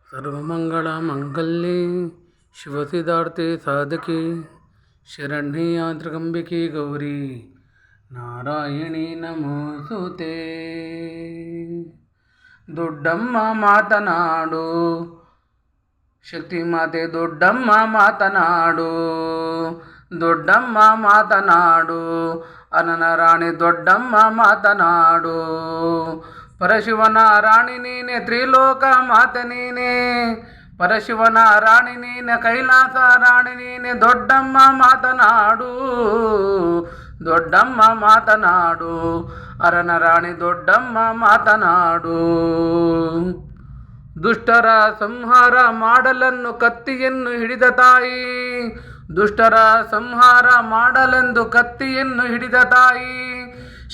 ಸರ್ವಮಂಗಳಮಾಂಗಲ್ಯೆ ಶಿವಸಿದ್ಧಾರ್ಥೆ ಸಾಧಕೆ ಶರಣ್ಯೆ ತ್ರ್ಯಂಬಕೆ ಗೌರಿ ನಾರಾಯಣಿ ನಮೋಸ್ತುತೇ. ದೊಡ್ಡಮ್ಮ ಮಾತನಾಡು, ಶಕ್ತಿ ಮಾತೆ ದೊಡ್ಡಮ್ಮ ಮಾತನಾಡು, ದೊಡ್ಡಮ್ಮ ಮಾತನಾಡು, ಅನನ ರಾಣಿ ದೊಡ್ಡಮ್ಮ ಮಾತನಾಡು. ಪರಶಿವನ ರಾಣಿ ನೀನೆ, ತ್ರಿಲೋಕ ಮಾತೆ ನೀನೆ, ಪರಶಿವನ ರಾಣಿ ನೀನೆ, ಕೈಲಾಸ ರಾಣಿ ನೀನೆ. ದೊಡ್ಡಮ್ಮ ಮಾತನಾಡು, ದೊಡ್ಡಮ್ಮ ಮಾತನಾಡು, ಅರನ ರಾಣಿ ದೊಡ್ಡಮ್ಮ ಮಾತನಾಡು. ದುಷ್ಟರ ಸಂಹಾರ ಮಾಡಲೆಂದು ಕತ್ತಿಯನ್ನು ಹಿಡಿದ ತಾಯಿ, ದುಷ್ಟರ ಸಂಹಾರ ಮಾಡಲೆಂದು ಕತ್ತಿಯನ್ನು ಹಿಡಿದ ತಾಯಿ.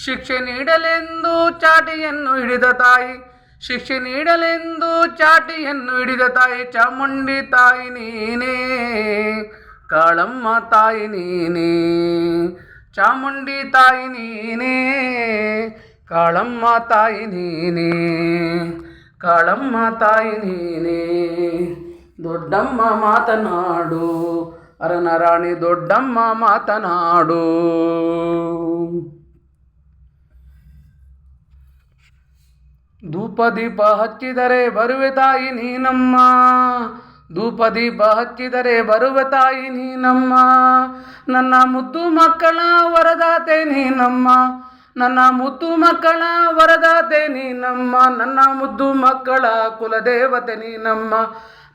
ಶಿಕ್ಷೆ ನೀಡಲೆಂದು ಚಾಟಿಯನ್ನು ಹಿಡಿದ ತಾಯಿ, ಶಿಕ್ಷೆ ನೀಡಲೆಂದು ಚಾಟಿಯನ್ನು ಹಿಡಿದ ತಾಯಿ. ಚಾಮುಂಡಿ ತಾಯಿ ನೀನೇ, ಕಾಳಮ್ಮ ತಾಯಿ ನೀನೇ, ಚಾಮುಂಡಿ ತಾಯಿ ನೀನೇ, ಕಾಳಮ್ಮ ತಾಯಿ ನೀನೇ, ಕಾಳಮ್ಮ ತಾಯಿ ನೀನೇ. ದೊಡ್ಡಮ್ಮ ಮಾತನಾಡು, ಅರನ ರಾಣಿ ದೊಡ್ಡಮ್ಮ ಮಾತನಾಡು. ಧೂಪ ದೀಪ ಹಚ್ಚಿದರೆ ಬರುವೆ ತಾಯಿ ನೀನಮ್ಮ, ಧೂಪ ದೀಪ ಹಚ್ಚಿದರೆ ಬರುವೆ ತಾಯಿ ನೀನಮ್ಮ. ನನ್ನ ಮುದ್ದು ಮಕ್ಕಳ ವರದಾತೆ ನೀನಮ್ಮ, ನನ್ನ ಮುದ್ದು ಮಕ್ಕಳ ವರದಾತೆ ನೀನಮ್ಮ, ನನ್ನ ಮುದ್ದು ಮಕ್ಕಳ ಕುಲದೇವತೆ ನೀನಮ್ಮ.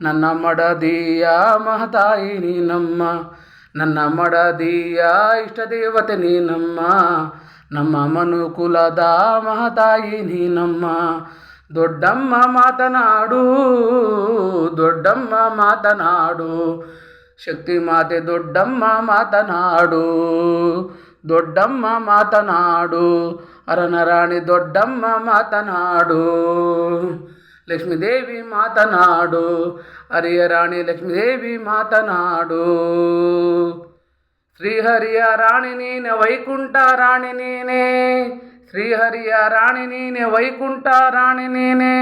ನನ್ನ ಮಡದಿಯ ಮಹತಾಯಿ ನೀನಮ್ಮ, ನನ್ನ ಮಡದಿಯ ಇಷ್ಟದೇವತೆ ನೀನಮ್ಮ, ನಮ್ಮ ಮನುಕುಲದ ಮಹತಾಯಿ ನೀನಮ್ಮ. ದೊಡ್ಡಮ್ಮ ಮಾತನಾಡು, ದೊಡ್ಡಮ್ಮ ಮಾತನಾಡು, ಶಕ್ತಿ ಮಾತೆ ದೊಡ್ಡಮ್ಮ ಮಾತನಾಡು, ದೊಡ್ಡಮ್ಮ ಮಾತನಾಡು, ಅರನ ರಾಣಿ ದೊಡ್ಡಮ್ಮ ಮಾತನಾಡು. ಲಕ್ಷ್ಮೀದೇವಿ ಮಾತನಾಡು, ಹರಿಯ ರಾಣಿ ಲಕ್ಷ್ಮೀದೇವಿ ಮಾತನಾಡು. ಶ್ರೀಹರಿಯ ರಾಣಿ ನೀನೆ, ವೈಕುಂಠ ರಾಣಿ ನೀನೆ, ಶ್ರೀಹರಿಯ ರಾಣಿ ನೀನೆ, ವೈಕುಂಠ ರಾಣಿ ನೀನೆ,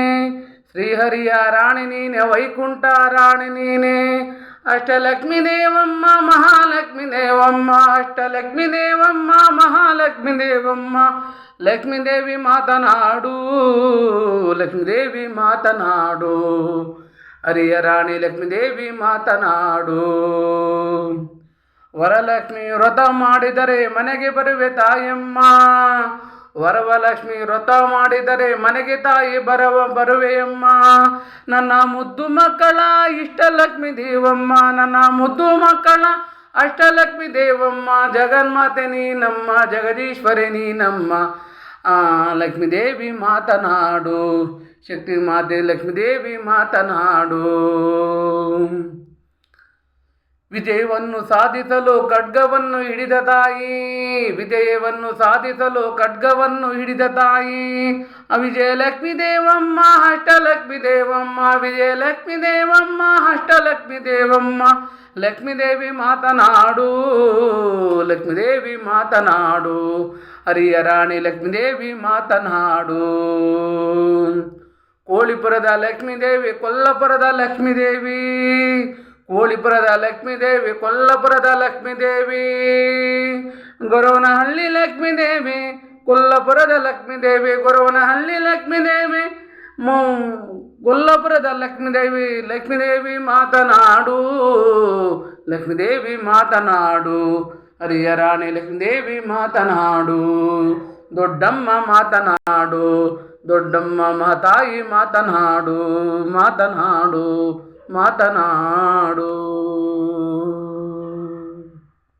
ಶ್ರೀಹರಿಯ ರಾಣಿ ನೀನೆ, ವೈಕುಂಠ ರಾಣಿ ನೀನೆ. ಅಷ್ಟಲಕ್ಷ್ಮೀ ದೇವಮ್ಮ ಮಹಾಲಕ್ಷ್ಮೀ ದೇವಮ್ಮ, ಅಷ್ಟಲಕ್ಷ್ಮೀ ದೇವಮ್ಮ ಮಹಾಲಕ್ಷ್ಮೀ ದೇವಮ್ಮ. ಲಕ್ಷ್ಮೀದೇವಿ ಮಾತನಾಡು, ಲಕ್ಷ್ಮೀದೇವಿ ಮಾತನಾಡು, ಹರಿಯ ರಾಣಿ ಲಕ್ಷ್ಮೀದೇವಿ ಮಾತನಾಡು. ವರಲಕ್ಷ್ಮಿ ವ್ರತ ಮಾಡಿದರೆ ಮನೆಗೆ ಬರುವೆ ತಾಯಮ್ಮ, ವರವಲಕ್ಷ್ಮಿ ವ್ರತ ಮಾಡಿದರೆ ಮನೆಗೆ ತಾಯಿ ಬರುವೆಯಮ್ಮ. ನನ್ನ ಮುದ್ದು ಮಕ್ಕಳ ಇಷ್ಟಲಕ್ಷ್ಮೀ ದೇವಮ್ಮ, ನನ್ನ ಮುದ್ದು ಮಕ್ಕಳ ಅಷ್ಟಲಕ್ಷ್ಮೀ ದೇವಮ್ಮ. ಜಗನ್ಮಾತೆ ನೀನಮ್ಮ, ಜಗದೀಶ್ವರಿ ನೀನಮ್ಮ. ಲಕ್ಷ್ಮೀದೇವಿ ಮಾತನಾಡು, ಶಕ್ತಿ ಮಾತೆ ಲಕ್ಷ್ಮೀದೇವಿ ಮಾತನಾಡು. ವಿಜಯವನ್ನು ಸಾಧಿಸಲು ಖಡ್ಗವನ್ನು ಹಿಡಿದ ತಾಯಿ, ವಿಜಯವನ್ನು ಸಾಧಿಸಲು ಖಡ್ಗವನ್ನು ಹಿಡಿದ ತಾಯಿ. ವಿಜಯಲಕ್ಷ್ಮೀ ದೇವಮ್ಮ ಅಷ್ಟಲಕ್ಷ್ಮೀ ದೇವಮ್ಮ, ವಿಜಯಲಕ್ಷ್ಮೀ ದೇವಮ್ಮ ಅಷ್ಟಲಕ್ಷ್ಮೀ ದೇವಮ್ಮ. ಲಕ್ಷ್ಮೀದೇವಿ ಮಾತನಾಡು, ಲಕ್ಷ್ಮೀದೇವಿ ಮಾತನಾಡು, ಹರಿಯ ರಾಣಿ ಲಕ್ಷ್ಮೀದೇವಿ ಮಾತನಾಡು. ಕೋಳಿಪುರದ ಲಕ್ಷ್ಮೀದೇವಿ, ಕೊಲ್ಲಾಪುರದ ಲಕ್ಷ್ಮೀದೇವಿ, ಕೋಳಿಪುರದ ಲಕ್ಷ್ಮೀದೇವಿ, ಕೊಲ್ಲಾಪುರದ ಲಕ್ಷ್ಮೀದೇವಿ. ಗೊರವನಹಳ್ಳಿ ಲಕ್ಷ್ಮೀದೇವಿ, ಕೊಲ್ಲಾಪುರದ ಲಕ್ಷ್ಮೀದೇವಿ, ಗೊರವನಹಳ್ಳಿ ಲಕ್ಷ್ಮೀದೇವಿ, ಕೊಲ್ಲಾಪುರದ ಲಕ್ಷ್ಮೀದೇವಿ. ಲಕ್ಷ್ಮೀದೇವಿ ಮಾತನಾಡು, ಲಕ್ಷ್ಮೀದೇವಿ ಮಾತನಾಡು, ಹರಿಯ ರಾಣಿ ಲಕ್ಷ್ಮೀದೇವಿ ಮಾತನಾಡು. ದೊಡ್ಡಮ್ಮ ಮಾತನಾಡು, ದೊಡ್ಡಮ್ಮ ಮಹತಾಯಿ ಮಾತನಾಡು, ಮಾತನಾಡು, ಮಾತನಾಡು.